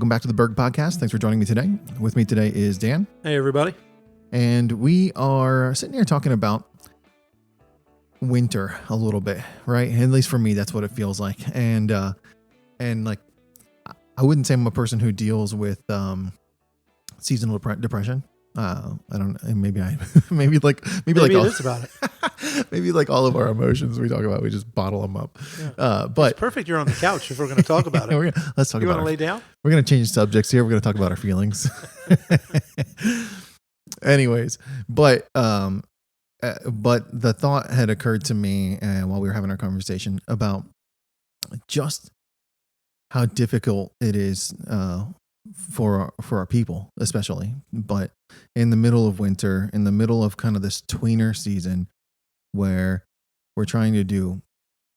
welcome back to the Berg podcast. Thanks for joining me today. With me today is Dan. Hey, everybody. And we are sitting here talking about winter a little bit, right? At least for me, that's what it feels like. And like, I wouldn't say I'm a person who deals with seasonal depression. I don't know. Maybe maybe like it is about it. Maybe like all of our emotions we talk about, we just bottle them up. Yeah. But it's perfect. You're on the couch if we're going to talk about it. Let's talk about it. You want to lay down? We're going to change subjects here. We're going to talk about our feelings. Anyways, but the thought had occurred to me while we were having our conversation about just how difficult it is for our people, especially, but in the middle of winter, in the middle of kind of this tweener season where we're trying to do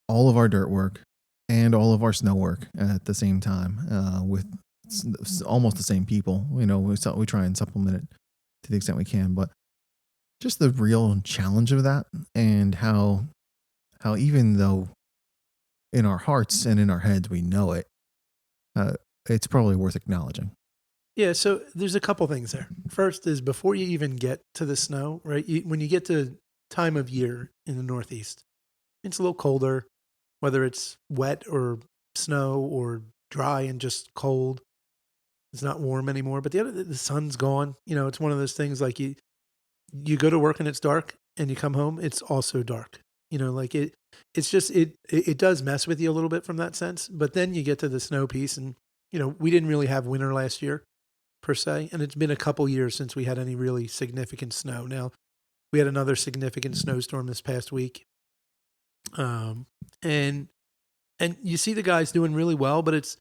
all of our dirt work and all of our snow work at the same time with almost the same people. You know, we try and supplement it to the extent we can, but just the real challenge of that, and how even though in our hearts and in our heads we know it, it's probably worth acknowledging. Yeah, so there's a couple things there. First is before you even get to the snow, right? When you get to time of year in the Northeast, it's a little colder, whether it's wet or snow or dry and just cold. It's not warm anymore, but the sun's gone. You know, it's one of those things like you go to work and it's dark, and you come home, it's also dark. You know, like it's just, it does mess with you a little bit from that sense. But then you get to the snow piece, and, you know, we didn't really have winter last year per se. And it's been a couple years since we had any really significant snow. Now, we had another significant snowstorm this past week. And you see the guys doing really well, but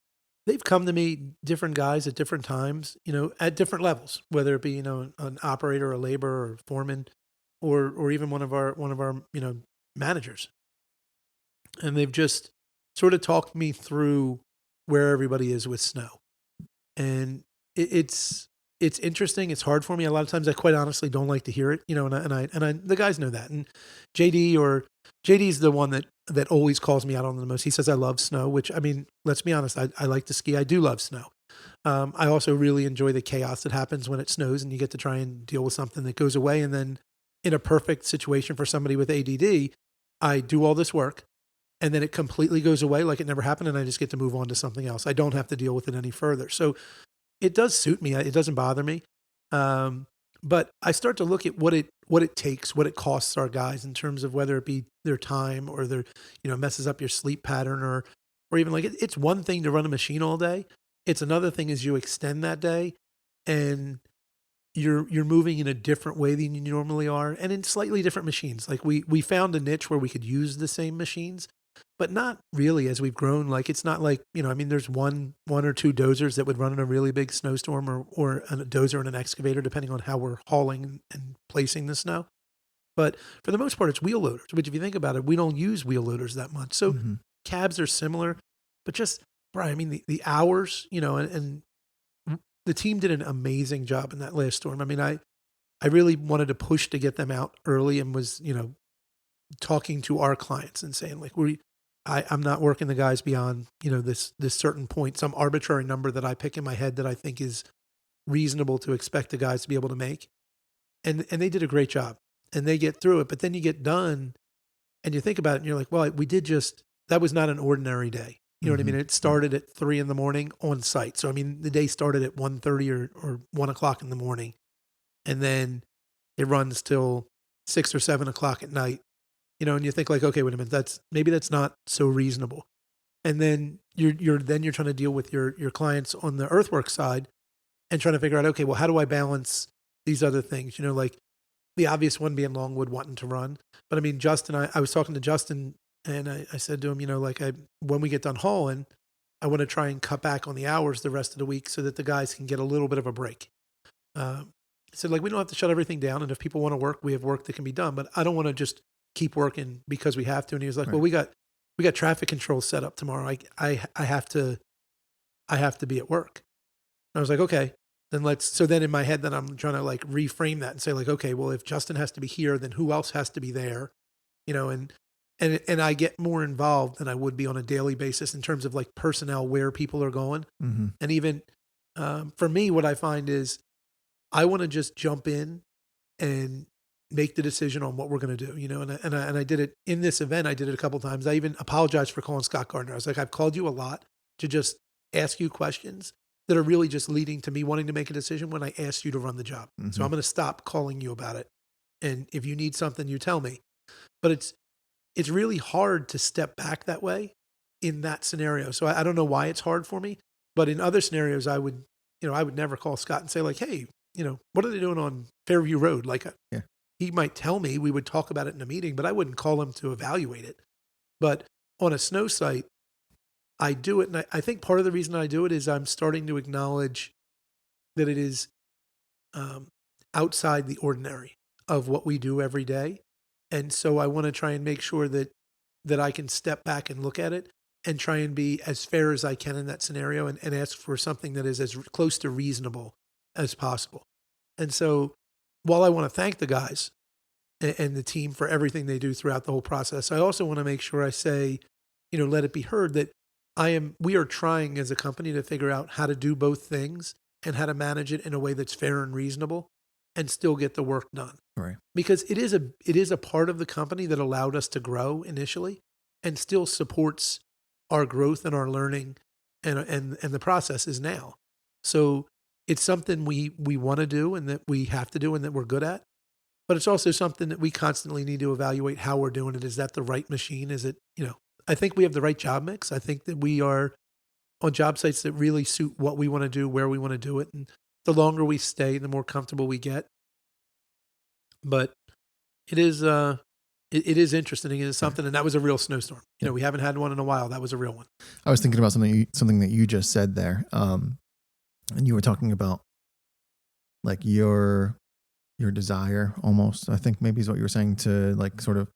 they've come to me, different guys at different times, you know, at different levels, whether it be, you know, an operator, a laborer, or foreman, or even one of our, you know, managers. And they've just sort of talked me through where everybody is with snow. And it's interesting. It's hard for me. A lot of times I quite honestly don't like to hear it, you know, and I the guys know that. And JD's the one that always calls me out on the most. He says, I love snow, which, I mean, let's be honest. I like to ski. I do love snow. I also really enjoy the chaos that happens when it snows and you get to try and deal with something that goes away. And then in a perfect situation for somebody with ADD, I do all this work and then it completely goes away like it never happened, and I just get to move on to something else. I don't have to deal with it any further. So it does suit me. It doesn't bother me. But I start to look at what it takes, what it costs our guys in terms of whether it be their time or their, you know, messes up your sleep pattern or even like it's one thing to run a machine all day. It's another thing as you extend that day and you're moving in a different way than you normally are, and in slightly different machines. Like we found a niche where we could use the same machines, but not really as we've grown. Like it's not like, you know, I mean, there's one or two dozers that would run in a really big snowstorm or a dozer and an excavator, depending on how we're hauling and placing the snow. But for the most part, it's wheel loaders, which if you think about it, we don't use wheel loaders that much. So cabs are similar, but just, Brian, I mean, the hours, you know, and the team did an amazing job in that last storm. I mean, I really wanted to push to get them out early and was, you know, talking to our clients and saying like, I'm not working the guys beyond, you know, this certain point, some arbitrary number that I pick in my head that I think is reasonable to expect the guys to be able to make. And they did a great job and they get through it. But then you get done and you think about it and you're like, well, that was not an ordinary day. You know what I mean? It started at 3 a.m. on site. So, I mean, the day started at 1:30 or 1 o'clock in the morning. And then it runs till 6 or 7 o'clock at night. You know, and you think like, okay, wait a minute, that's not so reasonable. And then you're trying to deal with your clients on the earthwork side and trying to figure out, okay, well, how do I balance these other things? You know, like the obvious one being Longwood wanting to run. But I mean, Justin, I was talking to Justin and I said to him, you know, like when we get done hauling, I want to try and cut back on the hours the rest of the week so that the guys can get a little bit of a break. I said, like, we don't have to shut everything down. And if people want to work, we have work that can be done, but I don't want to just keep working because we have to. And he was like, right. Well, we got traffic control set up tomorrow. I have to be at work. And I was like, okay, then so then in my head, then I'm trying to like reframe that and say like, okay, well, if Justin has to be here, then who else has to be there? You know, and I get more involved than I would be on a daily basis in terms of like personnel, where people are going. Mm-hmm. And even For me, what I find is I want to just jump in and make the decision on what we're going to do, and I did it in this event. I did it a couple times. I even apologized for calling Scott Gardner. I was like, I've called you a lot to just ask you questions that are really just leading to me wanting to make a decision when I asked you to run the job. So Mm-hmm. I'm going to stop calling you about it. And if you need something, you tell me. But it's really hard to step back that way in that scenario. So I don't know why it's hard for me, but in other scenarios, I would never call Scott and say like, hey, what are they doing on Fairview Road? Like Yeah. he might tell me, we would talk about it in a meeting, but I wouldn't call him to evaluate it. But on a snow site, I do it. And I think part of the reason I do it is I'm starting to acknowledge that it is um, outside the ordinary of what we do every day. And so I want to try and make sure that I can step back and look at it and try and be as fair as I can in that scenario and ask for something that is as close to reasonable as possible. And so while I want to thank the guys and the team for everything they do throughout the whole process, I also want to make sure I say, let it be heard that we are trying as a company to figure out how to do both things and how to manage it in a way that's fair and reasonable and still get the work done. Right. Because it is a part of the company that allowed us to grow initially and still supports our growth and our learning and the processes now. So it's something we want to do and that we have to do and that we're good at. But it's also something that we constantly need to evaluate how we're doing it. Is that the right machine? Is it, I think we have the right job mix. I think that we are on job sites that really suit what we want to do, where we want to do it. And the longer we stay, the more comfortable we get. But it is it is interesting. It is something, and that was a real snowstorm. We haven't had one in a while. That was a real one. I was thinking about something that you just said there, and you were talking about like your desire, almost. I think maybe is what you were saying, to like sort of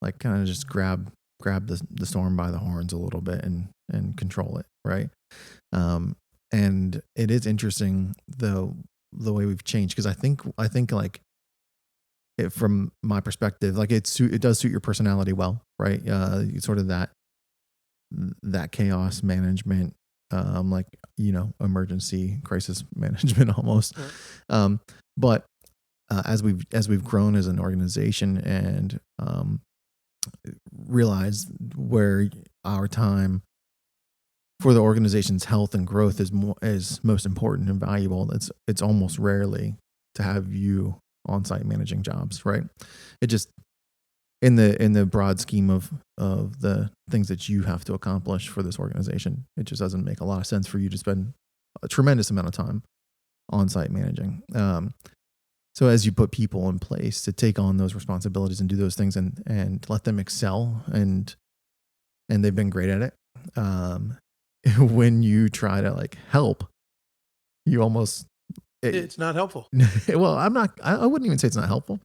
like kind of just grab the storm by the horns a little bit and control it, right? And it is interesting the way we've changed, because I think like from my perspective, like it does suit your personality well, right? Sort of that chaos management, like emergency crisis management almost. Right. But as we've grown as an organization and realized where our time for the organization's health and growth is most important and valuable, it's almost rarely to have you on site managing jobs, right? It just in the broad scheme of the things that you have to accomplish for this organization, it just doesn't make a lot of sense for you to spend a tremendous amount of time on site managing. So as you put people in place to take on those responsibilities and do those things and let them excel, and they've been great at it. When you try to like help, you almost It's not helpful. well, I wouldn't even say it's not helpful.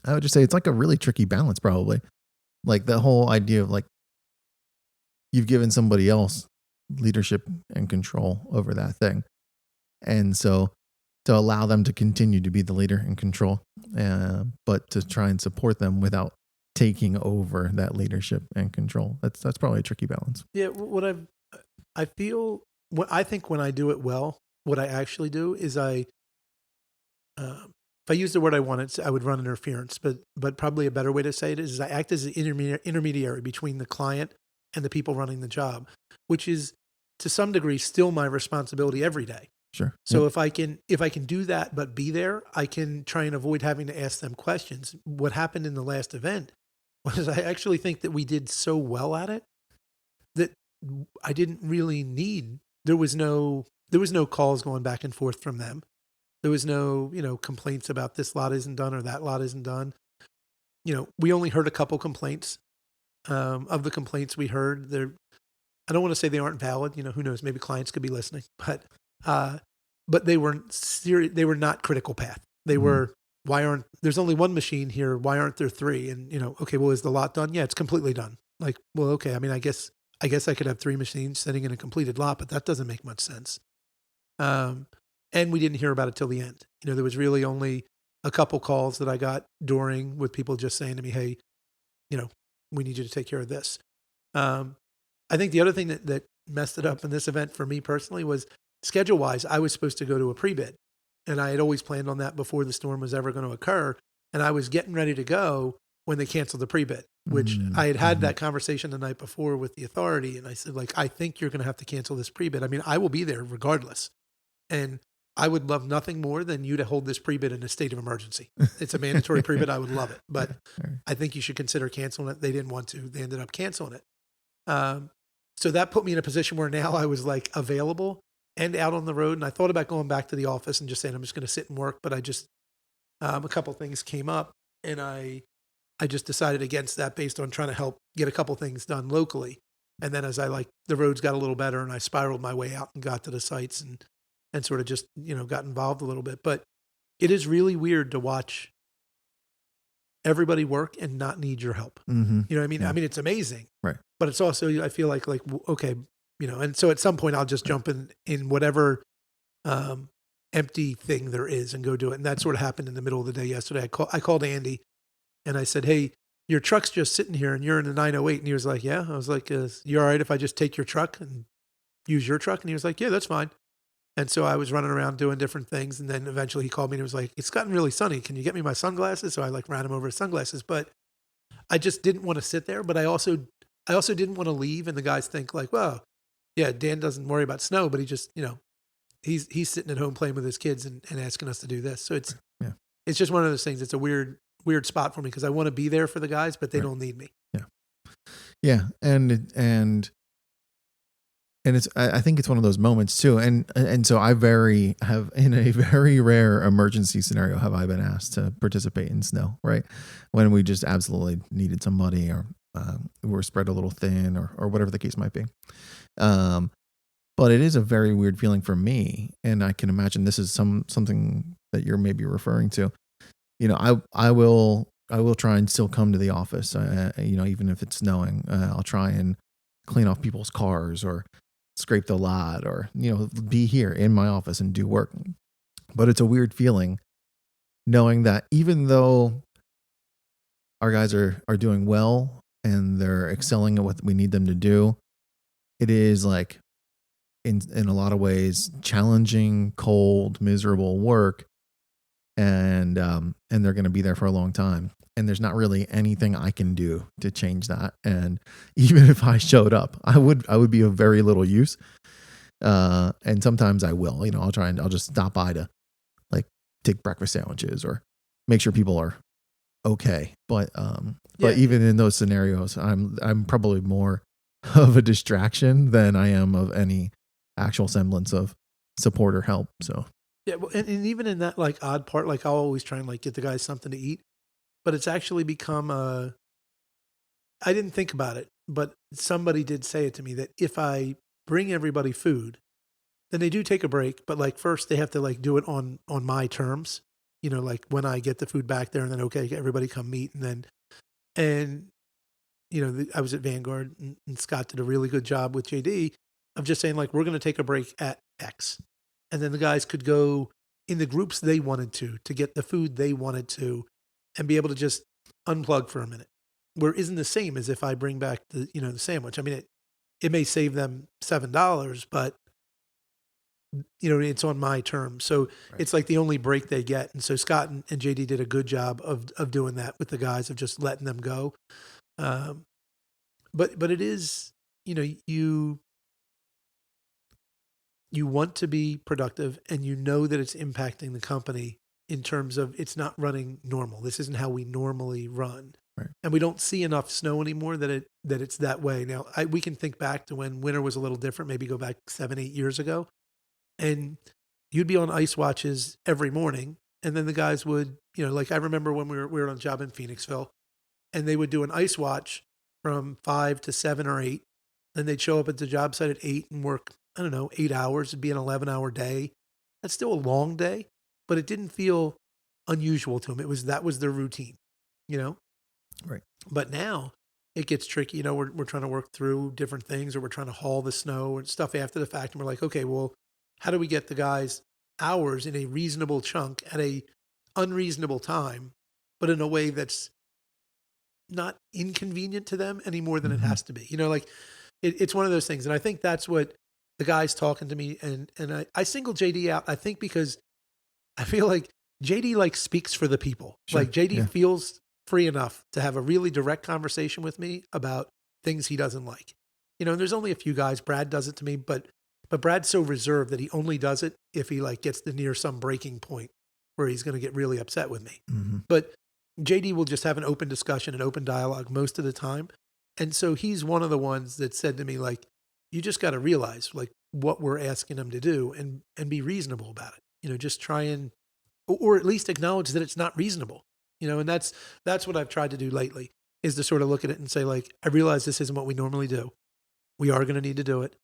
I would just say it's like a really tricky balance, probably. Like the whole idea of like you've given somebody else leadership and control over that thing. And so to allow them to continue to be the leader and control, but to try and support them without taking over that leadership and control. That's probably a tricky balance. Yeah, I think when I do it well, what I actually do is if I use the word I wanted, I would run interference, but probably a better way to say it is I act as an intermediary between the client and the people running the job, which is to some degree still my responsibility every day. Sure. So if I can do that but be there, I can try and avoid having to ask them questions. What happened in the last event was I actually think that we did so well at it that I didn't really need. There was no calls going back and forth from them. There was no, complaints about this lot isn't done or that lot isn't done. We only heard a couple complaints. Of the complaints we heard, I don't want to say they aren't valid. Who knows? Maybe clients could be listening, but they weren't serious. They were not critical path. They were, there's only one machine here. Why aren't there three? And, okay, well, is the lot done? Yeah, it's completely done. Like, well, okay. I mean, I guess I could have three machines sitting in a completed lot, but that doesn't make much sense. And we didn't hear about it till the end. There was really only a couple calls that I got during with people just saying to me, hey, we need you to take care of this. I think the other thing that messed it up in this event for me personally was schedule wise, I was supposed to go to a pre-bid, and I had always planned on that before the storm was ever going to occur. And I was getting ready to go when they canceled the pre-bid, which I had had that conversation the night before with the authority. And I said, like, I think you're going to have to cancel this pre-bid. I mean, I will be there regardless. And I would love nothing more than you to hold this pre-bid in a state of emergency. It's a mandatory pre-bid. I would love it. But I think you should consider canceling it. They didn't want to. They ended up canceling it. So that put me in a position where now I was like available and out on the road. And I thought about going back to the office and just saying, I'm just going to sit and work. But I just, a couple things came up, and I just decided against that based on trying to help get a couple things done locally. And then as the roads got a little better, and I spiraled my way out and got to the sites and sort of just, got involved a little bit. But it is really weird to watch everybody work and not need your help. Mm-hmm. You know what I mean? Yeah. I mean, it's amazing. Right. But it's also, I feel like, okay, and so at some point I'll just jump in whatever empty thing there is and go do it. And that sort of happened in the middle of the day yesterday. I called Andy and I said, hey, your truck's just sitting here and you're in the 908. And he was like, yeah. I was like, you all right if I just take your truck and use your truck? And he was like, yeah, that's fine. And so I was running around doing different things. And then eventually he called me and was like, it's gotten really sunny. Can you get me my sunglasses? So I ran him over his sunglasses, but I just didn't want to sit there. But I also didn't want to leave. And the guys think like, well, yeah, Dan doesn't worry about snow, but he just, he's sitting at home playing with his kids and asking us to do this. So it's just one of those things. It's a weird spot for me because I want to be there for the guys, but they don't need me. Yeah. Yeah. And it's, I think it's one of those moments too. And so I have in a very rare emergency scenario, have I been asked to participate in snow, right? When we just absolutely needed somebody, or we were spread a little thin, or whatever the case might be. But it is a very weird feeling for me. And I can imagine this is something that you're maybe referring to. I will try and still come to the office, even if it's snowing. I'll try and clean off people's cars or scrape the lot, or, be here in my office and do work. But it's a weird feeling knowing that even though our guys are doing well and they're excelling at what we need them to do, it is like in a lot of ways challenging, cold, miserable work. And they're going to be there for a long time. And there's not really anything I can do to change that. And even if I showed up, I would be of very little use. And sometimes I will, I'll just stop by to take breakfast sandwiches or make sure people are okay. But even in those scenarios, I'm probably more of a distraction than I am of any actual semblance of support or help. So. Yeah, well, and even in that odd part, I'll always try and get the guys something to eat, but it's actually become I didn't think about it, but somebody did say it to me that if I bring everybody food, then they do take a break, but first they have to do it on my terms, when I get the food back there, and then okay, everybody come meet, and I was at Vanguard, and Scott did a really good job with JD of just saying we're going to take a break at X. And then the guys could go in the groups they wanted to get the food they wanted to, and be able to just unplug for a minute. Where it isn't the same as if I bring back the sandwich. I mean, it may save them $7, but it's on my terms. So It's the only break they get. And so Scott and JD did a good job of doing that with the guys, of just letting them go. But it is, you want to be productive, and that it's impacting the company in terms of it's not running normal. This isn't how we normally run. Right. And we don't see enough snow anymore that it's that way. Now, we can think back to when winter was a little different, maybe go back 7-8 years ago, and you'd be on ice watches every morning, and then the guys would, I remember when we were on a job in Phoenixville, and they would do an ice watch from 5 to 7 or 8. Then they'd show up at the job site at 8 and work, 8 hours. It'd be an 11-hour day. That's still a long day, but it didn't feel unusual to them. That was their routine, Right. But now it gets tricky. We're trying to work through different things, or we're trying to haul the snow and stuff after the fact. And we're like, okay, well, how do we get the guys hours in a reasonable chunk at a unreasonable time, but in a way that's not inconvenient to them any more than it has to be? It's one of those things. And I think that's what the guy's talking to me, and I single JD out, I think, because I feel like JD like speaks for the people. Sure. Like JD Yeah. feels free enough to have a really direct conversation with me about things he doesn't like. And there's only a few guys. Brad does it to me, but Brad's so reserved that he only does it if he like gets to near some breaking point where he's going to get really upset with me. Mm-hmm. But JD will just have an open discussion, an open dialogue most of the time. And so he's one of the ones that said to me, like, you just got to realize like what we're asking him to do and be reasonable about it. Just try and, or at least acknowledge that it's not reasonable, and that's what I've tried to do lately, is to sort of look at it and say, like, I realize this isn't what we normally do. We are going to need to do it.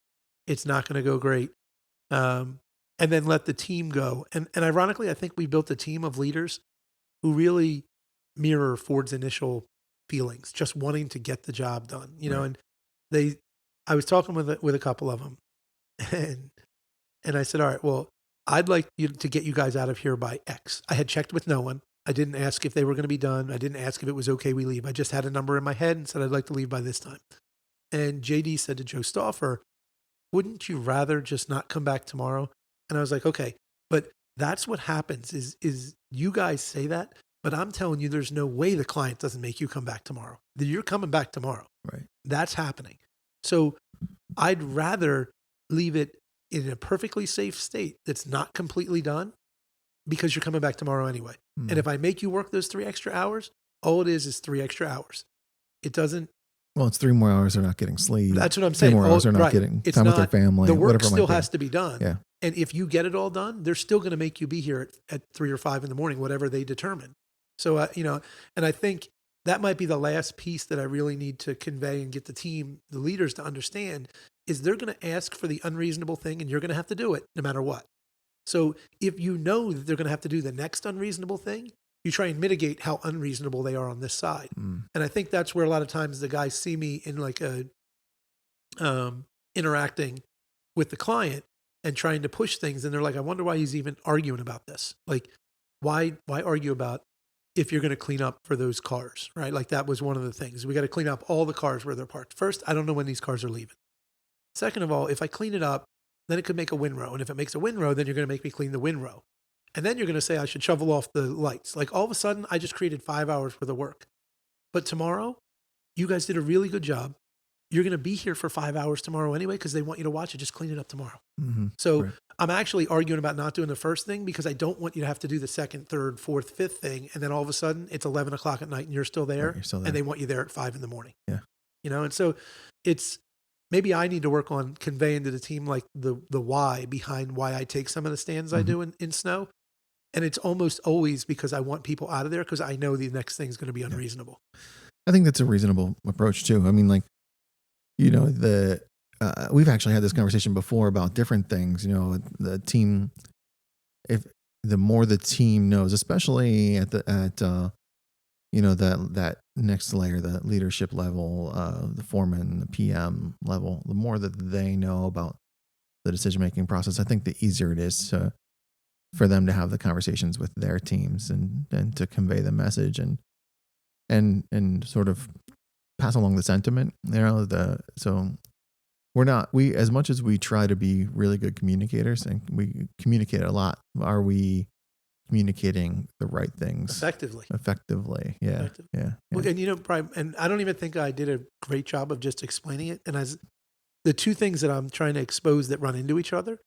It's not going to go great. And then let the team go. And ironically, I think we built a team of leaders who really mirror Ford's initial feelings, just wanting to get the job done, Right. and I was talking with a couple of them, and I said, all right, well, I'd like you to get you guys out of here by X. I had checked with no one. I didn't ask if they were going to be done. I didn't ask if it was okay we leave. I just had a number in my head and said I'd like to leave by this time. And JD said to Joe Stauffer, wouldn't you rather just not come back tomorrow? And I was like, okay, but that's what happens is you guys say that, but I'm telling you, there's no way the client doesn't make you come back tomorrow. You're coming back tomorrow. Right. That's happening. So I'd rather leave it in a perfectly safe state that's not completely done, because you're coming back tomorrow anyway. Mm. And if I make you work those 3 extra hours, all it is 3 extra hours. It doesn't. Well, it's 3 more hours they're not getting sleep. That's what I'm 3 saying. more hours they're not Right. getting It's time with their not- family. The work whatever it might still be. has to be done. Yeah. And if you get it all done, they're still going to make you be here at 3 or 5 in the morning, whatever they determine. So, and I think that might be the last piece that I really need to convey and get the team, the leaders, to understand, is they're going to ask for the unreasonable thing and you're going to have to do it no matter what. So if you know that they're going to have to do the next unreasonable thing, you try and mitigate how unreasonable they are on this side. Mm. And I think that's where a lot of times the guys see me in like a interacting with the client and trying to push things. And they're like, I wonder why he's even arguing about this. Like, why argue about if you're going to clean up for those cars, right? Like that was one of the things. We got to clean up all the cars where they're parked. First, I don't know when these cars are leaving. Second of all, if I clean it up, then it could make a windrow. And if it makes a windrow, then you're going to make me clean the windrow. And then you're going to say I should shovel off the lights. Like all of a sudden, I just created 5 hours worth of work. But tomorrow, you guys did a really good job. You're going to be here for 5 hours tomorrow anyway because they want you to watch it. Just clean it up tomorrow. Mm-hmm. So Right. I'm actually arguing about not doing the first thing because I don't want you to have to do the second, third, fourth, fifth thing. And then all of a sudden, it's 11 o'clock at night and you're still there. Right, you're still there. And they want you there at 5 in the morning. Yeah. And so it's, maybe I need to work on conveying to the team like the why behind why I take some of the stands I do in snow. And it's almost always because I want people out of there because I know the next thing's going to be unreasonable. I think that's a reasonable approach too. I mean, like, we've actually had this conversation before about different things. The team, if the more the team knows, especially at that next layer, the leadership level, the foreman, the PM level, the more that they know about the decision-making process, I think the easier it is for them to have the conversations with their teams and to convey the message and sort of pass along the sentiment, so we, as much as we try to be really good communicators and we communicate a lot, are we communicating the right things Effectively? Yeah. Yeah. Well, and probably, and I don't even think I did a great job of just explaining it. And as the two things that I'm trying to expose that run into each other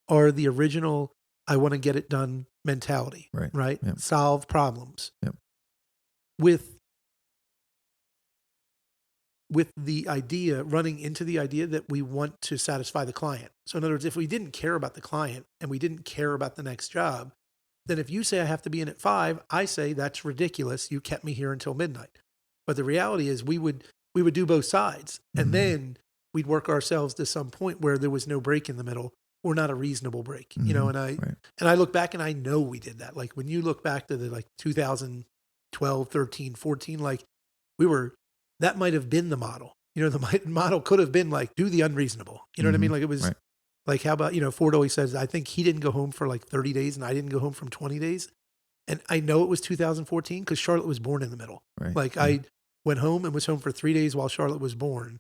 are the original, I want to get it done mentality, right? Yep. Solve problems. Yep. With the idea, running into the idea that we want to satisfy the client. So in other words, if we didn't care about the client and we didn't care about the next job, then if you say I have to be in at 5, I say that's ridiculous. You kept me here until midnight. But the reality is we would do both sides. And then we'd work ourselves to some point where there was no break in the middle or not a reasonable break, and I look back and I know we did that. Like when you look back to the 2012, 13, 14, like that might have been the model. The model could have been like, do the unreasonable. You know what I mean? Like it was like, how about, Ford always says, I think he didn't go home for like 30 days and I didn't go home from 20 days. And I know it was 2014 because Charlotte was born in the middle. Right. Like I went home and was home for 3 days while Charlotte was born.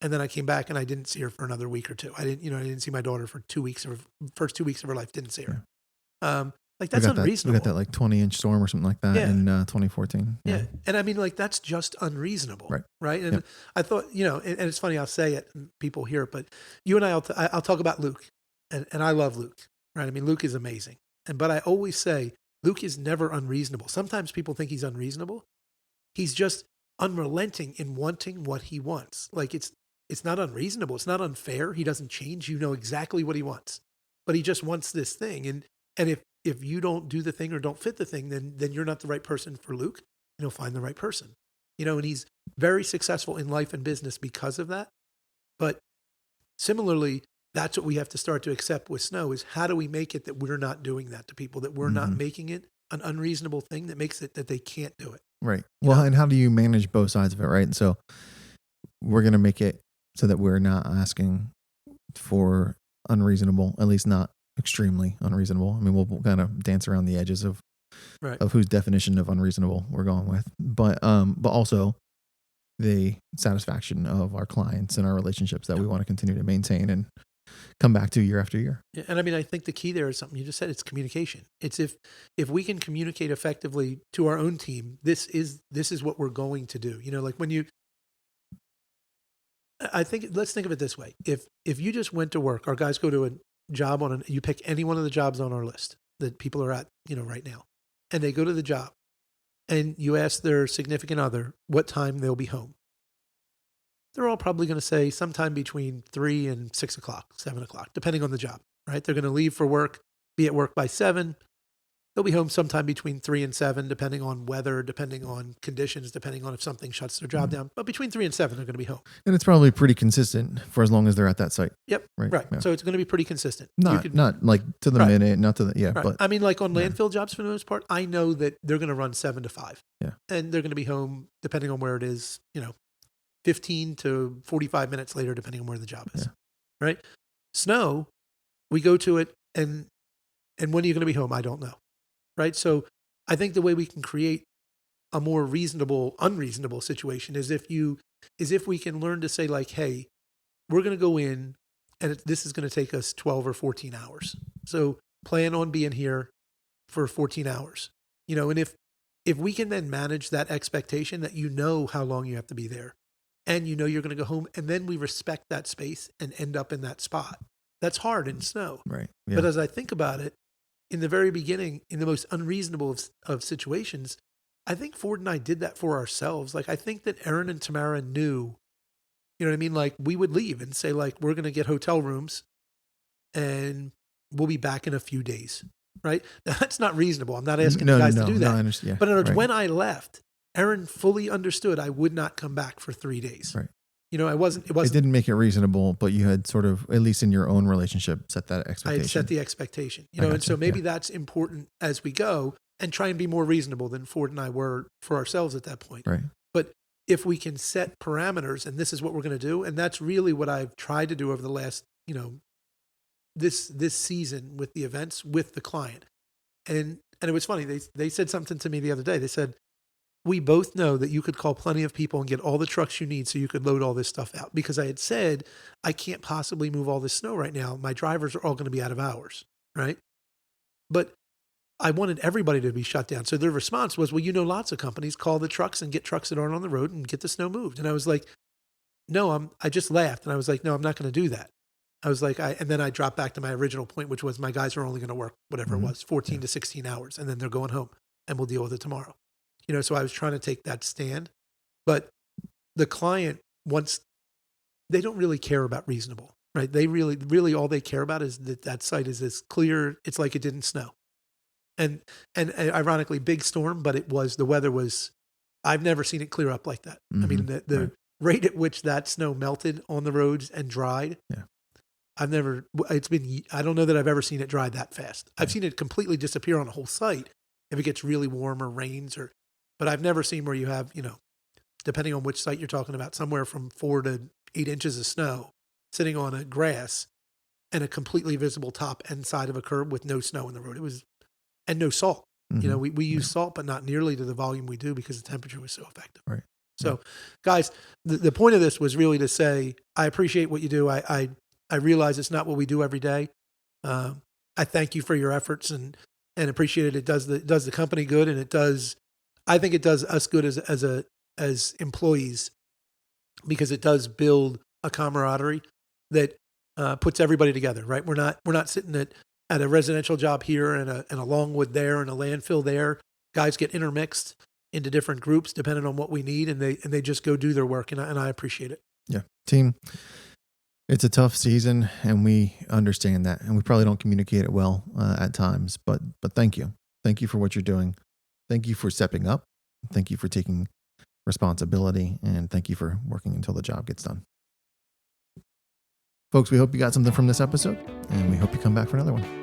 And then I came back and I didn't see her for another week or two. I didn't see my daughter for 2 weeks of first 2 weeks of her life. Didn't see her. Like that's unreasonable. We got that like 20-inch storm or something like that in 2014. Yeah. And I mean, like, that's just unreasonable. Right. And I thought, and it's funny, I'll say it and people hear it, but you and I'll talk about Luke and I love Luke, right? I mean, Luke is amazing. But I always say Luke is never unreasonable. Sometimes people think he's unreasonable. He's just unrelenting in wanting what he wants. Like it's not unreasonable. It's not unfair. He doesn't change. You know exactly what he wants, but he just wants this thing. And if you don't do the thing or don't fit the thing, then you're not the right person for Luke, and he'll find the right person. And he's very successful in life and business because of that. But similarly, that's what we have to start to accept with Snow is how do we make it that we're not doing that to people, that we're not making it an unreasonable thing that makes it that they can't do it. Right. Well, and how do you manage both sides of it, right? And so we're going to make it so that we're not asking for unreasonable, at least not extremely unreasonable. I mean, we'll kind of dance around the edges of whose definition of unreasonable we're going with, but also the satisfaction of our clients and our relationships that we want to continue to maintain and come back to year after year. Yeah, and I mean, I think the key there is something you just said. It's communication. It's if we can communicate effectively to our own team, this is what we're going to do. Like when I think, let's think of it this way. If you just went to work, our guys go to a job you pick any one of the jobs on our list that people are at, right now, and they go to the job and you ask their significant other what time they'll be home. They're all probably going to say sometime between 3 and 6 o'clock, 7 o'clock, depending on the job, right? They're going to leave for work, be at work by 7. They'll be home sometime between 3 and 7, depending on weather, depending on conditions, depending on if something shuts their job down. But between 3 and 7, they're going to be home. And it's probably pretty consistent for as long as they're at that site. Yep. Right. Yeah. So it's going to be pretty consistent. Not like to the minute, not to the, But I mean, like on landfill jobs for the most part, I know that they're going to run 7 to 5. Yeah. And they're going to be home, depending on where it is, 15 to 45 minutes later, depending on where the job is. Yeah. Right. Snow, we go to it and when are you going to be home? I don't know. Right. So I think the way we can create a more unreasonable situation is if we can learn to say like, hey, we're going to go in and this is going to take us 12 or 14 hours. So plan on being here for 14 hours, and if we can then manage that expectation that how long you have to be there and you're going to go home, and then we respect that space and end up in that spot. That's hard in Snow. Right. Yeah. But as I think about it, in the very beginning, in the most unreasonable of situations, I think Ford and I did that for ourselves. Like, I think that Aaron and Tamara knew, you know what I mean? Like, we would leave and say, like, we're going to get hotel rooms and we'll be back in a few days, right? Now, that's not reasonable. I'm not asking the guys to do that. No, I understand. Yeah, but in other words, when I left, Aaron fully understood I would not come back for 3 days. Right. It wasn't. It didn't make it reasonable, but you had sort of, at least in your own relationship, set that expectation. I had set the expectation, and so maybe that's important as we go and try and be more reasonable than Ford and I were for ourselves at that point. Right. But if we can set parameters and this is what we're going to do, and that's really what I've tried to do over the last, this season with the events with the client. And it was funny. They said something to me the other day. They said, we both know that you could call plenty of people and get all the trucks you need so you could load all this stuff out. Because I had said, I can't possibly move all this snow right now. My drivers are all going to be out of hours, right? But I wanted everybody to be shut down. So their response was, well, lots of companies call the trucks and get trucks that aren't on the road and get the snow moved. And I was like, no, I just laughed. And I was like, no, I'm not going to do that. I was like, and then I dropped back to my original point, which was my guys are only going to work whatever it was, 14 to 16 hours. And then they're going home and we'll deal with it tomorrow. So I was trying to take that stand, but the client they don't really care about reasonable, right? They really all they care about is that site is as clear. It's like it didn't snow. And ironically, big storm, but the weather was, I've never seen it clear up like that. I mean, the rate at which that snow melted on the roads and dried. Yeah. I don't know that I've ever seen it dry that fast. I've seen it completely disappear on a whole site if it gets really warm or rains but I've never seen where you have, depending on which site you're talking about, somewhere from 4 to 8 inches of snow sitting on a grass and a completely visible top and side of a curb with no snow in the road. And no salt. We use salt, but not nearly to the volume we do because the temperature was so effective. Right. So, guys, the point of this was really to say, I appreciate what you do. I realize it's not what we do every day. I thank you for your efforts and appreciate it. It does the company good, and I think it does us good as employees, because it does build a camaraderie that puts everybody together. Right? We're not sitting at a residential job here and a Longwood there and a landfill there. Guys get intermixed into different groups depending on what we need, and they just go do their work, and I appreciate it. Yeah, team. It's a tough season, and we understand that, and we probably don't communicate it well at times. But thank you for what you're doing. Thank you for stepping up. Thank you for taking responsibility, and thank you for working until the job gets done. Folks, we hope you got something from this episode, and we hope you come back for another one.